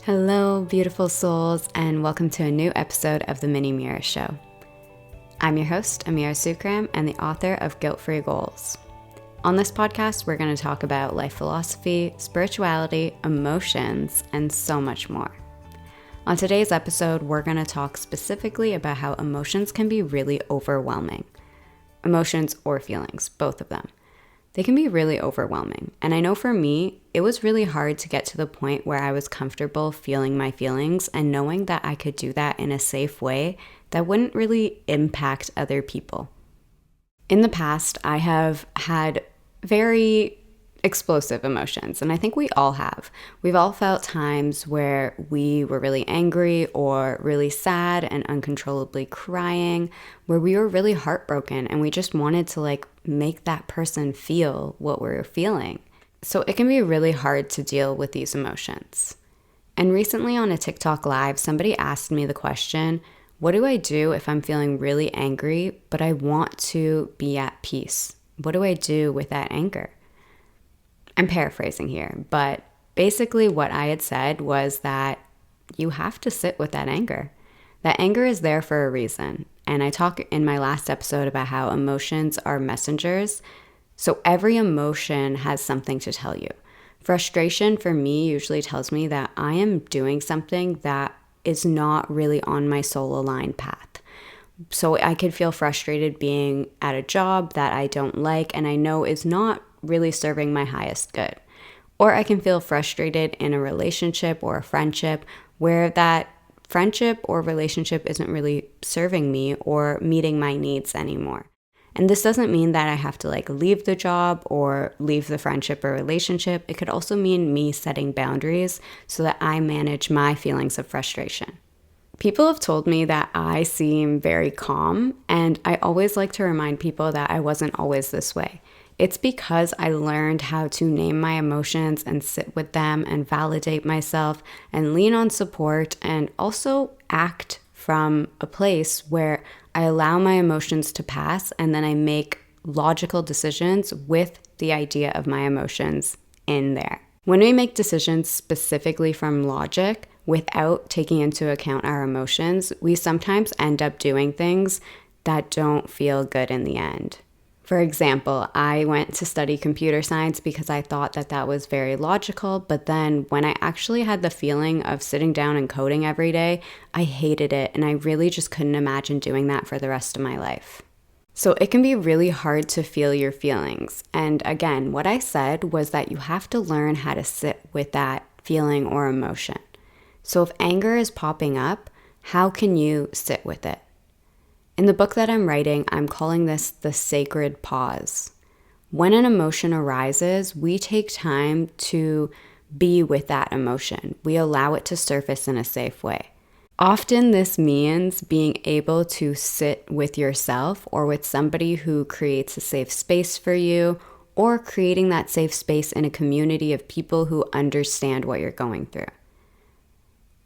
Hello, beautiful souls, and welcome to a new episode of the Mini Amira Show. I'm your host, Amira Sookram, and the author of Guilt-Free Goals. On this podcast, we're going to talk about life philosophy, spirituality, emotions, and so much more. On today's episode, we're going to talk specifically about how emotions can be really overwhelming. Emotions or feelings, both of them. They can be really overwhelming. And I know for me, it was really hard to get to the point where I was comfortable feeling my feelings and knowing that I could do that in a safe way that wouldn't really impact other people. In the past, I have had very explosive emotions, and I think we all have. We've all felt times where we were really angry or really sad and uncontrollably crying, where we were really heartbroken and we just wanted to make that person feel what we were feeling. So it can be really hard to deal with these emotions. And recently on a TikTok live, somebody asked me the question, what do I do if I'm feeling really angry, but I want to be at peace? What do I do with that anger? I'm paraphrasing here, but basically what I had said was that you have to sit with that anger. That anger is there for a reason. And I talk in my last episode about how emotions are messengers. So every emotion has something to tell you. Frustration for me usually tells me that I am doing something that is not really on my soul aligned path. So I could feel frustrated being at a job that I don't like and I know is not really serving my highest good. Or I can feel frustrated in a relationship or a friendship where that friendship or relationship isn't really serving me or meeting my needs anymore. And this doesn't mean that I have to leave the job or leave the friendship or relationship. It could also mean me setting boundaries so that I manage my feelings of frustration. People have told me that I seem very calm, and I always like to remind people that I wasn't always this way. It's because I learned how to name my emotions and sit with them and validate myself and lean on support and also act from a place where I allow my emotions to pass and then I make logical decisions with the idea of my emotions in there. When we make decisions specifically from logic without taking into account our emotions, we sometimes end up doing things that don't feel good in the end. For example, I went to study computer science because I thought that that was very logical, but then when I actually had the feeling of sitting down and coding every day, I hated it and I really just couldn't imagine doing that for the rest of my life. So it can be really hard to feel your feelings. And again, what I said was that you have to learn how to sit with that feeling or emotion. So if anger is popping up, how can you sit with it? In the book that I'm writing, I'm calling this the sacred pause. When an emotion arises, we take time to be with that emotion. We allow it to surface in a safe way. Often this means being able to sit with yourself or with somebody who creates a safe space for you, or creating that safe space in a community of people who understand what you're going through.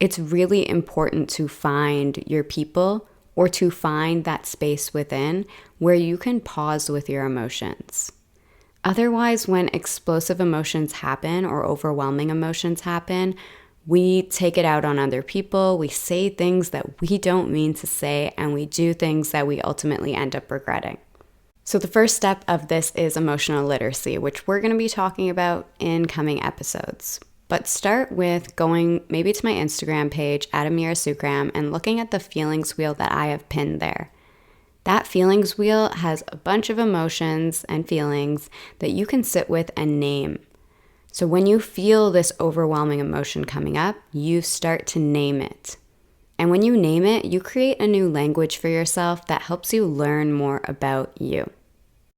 It's really important to find your people or to find that space within where you can pause with your emotions. Otherwise, when explosive emotions happen or overwhelming emotions happen, we take it out on other people, we say things that we don't mean to say, and we do things that we ultimately end up regretting. So the first step of this is emotional literacy, which we're going to be talking about in coming episodes. But start with going maybe to my Instagram page, Amira Sookram, and looking at the feelings wheel that I have pinned there. That feelings wheel has a bunch of emotions and feelings that you can sit with and name. So when you feel this overwhelming emotion coming up, you start to name it. And when you name it, you create a new language for yourself that helps you learn more about you.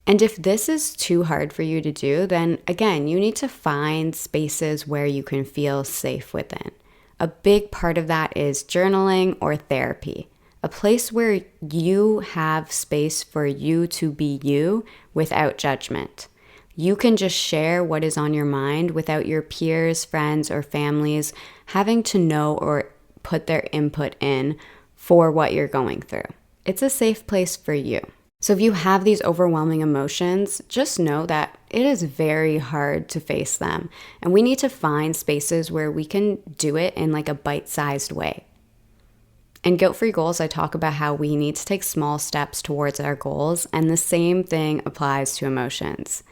And if this is too hard for you to do, then again, you need to find spaces where you can feel safe within. A big part of that is journaling or therapy, a place where you have space for you to be you without judgment. You can just share what is on your mind without your peers, friends, or families having to know or put their input in for what you're going through. It's a safe place for you. So if you have these overwhelming emotions, just know that it is very hard to face them. And we need to find spaces where we can do it in like a bite-sized way. In Guilt-Free Goals, I talk about how we need to take small steps towards our goals, and the same thing applies to emotions.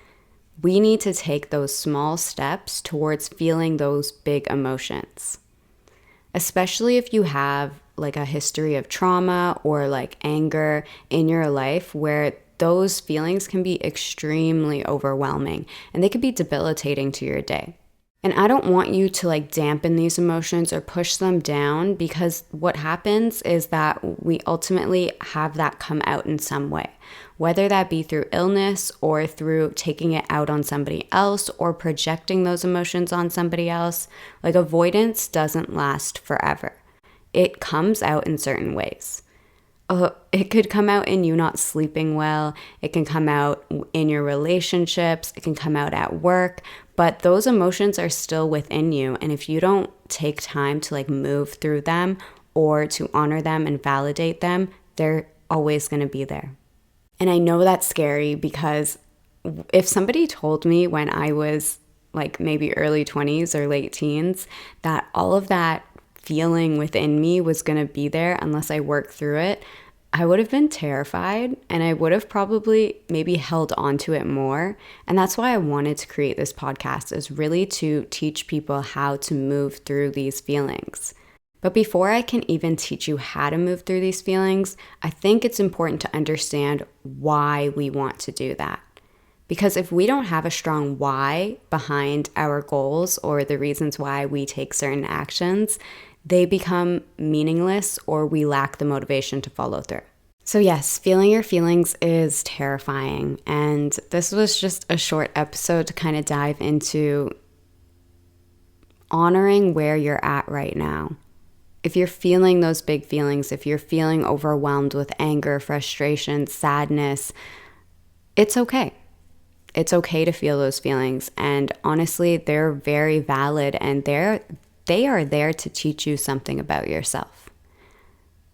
We need to take those small steps towards feeling those big emotions. Especially if you have like a history of trauma or like anger in your life where those feelings can be extremely overwhelming and they can be debilitating to your day. And I don't want you to like dampen these emotions or push them down, because what happens is that we ultimately have that come out in some way, whether that be through illness or through taking it out on somebody else or projecting those emotions on somebody else. Like avoidance doesn't last forever. It comes out in certain ways. It could come out in you not sleeping well. It can come out in your relationships. It can come out at work. But those emotions are still within you. And if you don't take time to like move through them or to honor them and validate them, they're always going to be there. And I know that's scary, because if somebody told me when I was like maybe early 20s or late teens that all of that feeling within me was going to be there unless I worked through it, I would have been terrified, and I would have probably maybe held on to it more. And that's why I wanted to create this podcast, is really to teach people how to move through these feelings. But before I can even teach you how to move through these feelings, I think it's important to understand why we want to do that. Because if we don't have a strong why behind our goals or the reasons why we take certain actions, they become meaningless or we lack the motivation to follow through. So yes, feeling your feelings is terrifying. And this was just a short episode to kind of dive into honoring where you're at right now. If you're feeling those big feelings, if you're feeling overwhelmed with anger, frustration, sadness, it's okay. It's okay to feel those feelings. And honestly, they're very valid, and they are there to teach you something about yourself.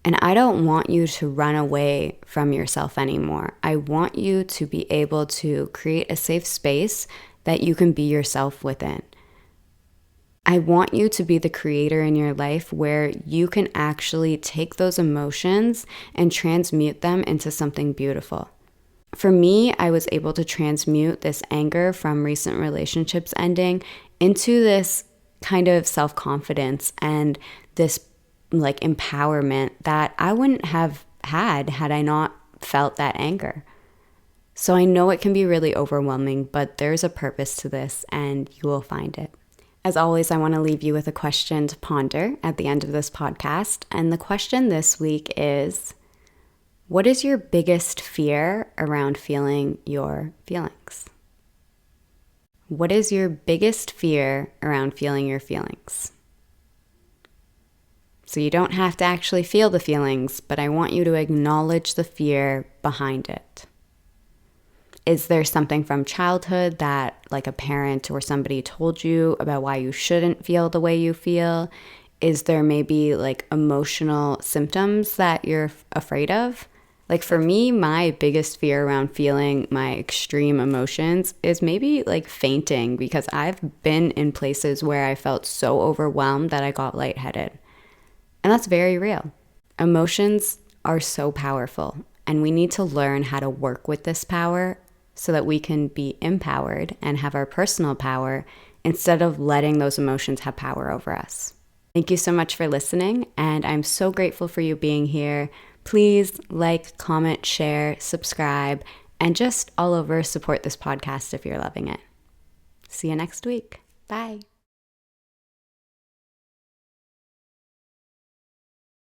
And I don't want you to run away from yourself anymore. I want you to be able to create a safe space that you can be yourself within. I want you to be the creator in your life where you can actually take those emotions and transmute them into something beautiful. For me, I was able to transmute this anger from recent relationships ending into this kind of self-confidence and this like empowerment that I wouldn't have had I not felt that anger. So I know it can be really overwhelming, but there's a purpose to this, and you will find it. As always, I want to leave you with a question to ponder at the end of this podcast. And the question this week is, what is your biggest fear around feeling your feelings? What is your biggest fear around feeling your feelings? So you don't have to actually feel the feelings, but I want you to acknowledge the fear behind it. Is there something from childhood that like a parent or somebody told you about why you shouldn't feel the way you feel? Is there maybe like emotional symptoms that you're afraid of? Like for me, my biggest fear around feeling my extreme emotions is maybe like fainting, because I've been in places where I felt so overwhelmed that I got lightheaded. And that's very real. Emotions are so powerful, and we need to learn how to work with this power so that we can be empowered and have our personal power instead of letting those emotions have power over us. Thank you so much for listening, and I'm so grateful for you being here. Please like, comment, share, subscribe, and just all over support this podcast if you're loving it. See you next week. Bye.